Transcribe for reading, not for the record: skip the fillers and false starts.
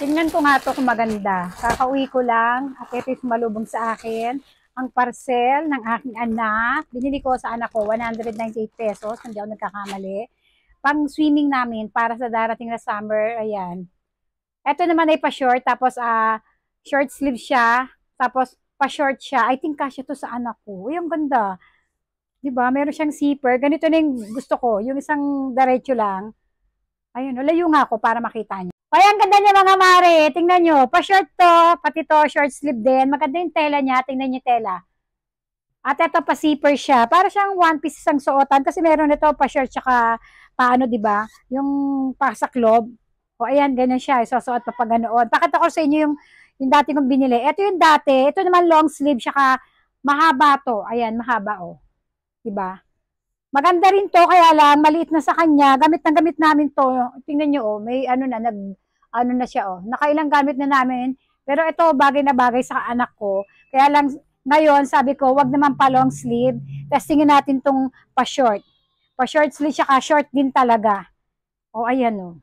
Tingnan ko nga to kung maganda. Kakauwi ko lang at ito yung malubong sa akin. Ang parcel ng aking anak. Binili ko sa anak ko, 198 pesos. Hindi ako nagkakamali. Pang swimming namin para sa darating na summer. Ayan. Ito naman ay pa-short. Tapos short sleeve siya. Tapos pa-short siya. I think kasya to sa anak ko. Uy, ang ganda. Diba? Meron siyang zipper. Ganito na yung gusto ko. Yung isang diretso lang. Ayun, layo nga ako para makita niyo. Ay, ang ganda niya mga mare. Tingnan nyo. Pa-short to. Pati to, short sleeve din. Maganda yung tela niya. Tingnan niyo tela. At ito pa zipper siya. Para siyang one piece isang suotan. Kasi meron ito pa-short tsaka paano, di ba? Yung pasaklob. O ayan, ganyan siya. Isusuot pa ganoon. Pakita ko sa inyo yung dati kong binili. Ito yung dati. Ito naman long sleeve. Tsaka mahaba to. Ayan, mahaba o. Diba? Maganda rin to, kaya lang, maliit na sa kanya. Gamit na gamit namin to. Tingnan nyo, oh, may ano na, ano na siya, oh. Nakailang gamit na namin. Pero ito, bagay na bagay sa anak ko. Kaya lang, ngayon, sabi ko, wag naman pa long sleeve. Testingin natin tong pa-short. Pa-short sleeve, siya ka short din talaga. Oh, ayan, oh.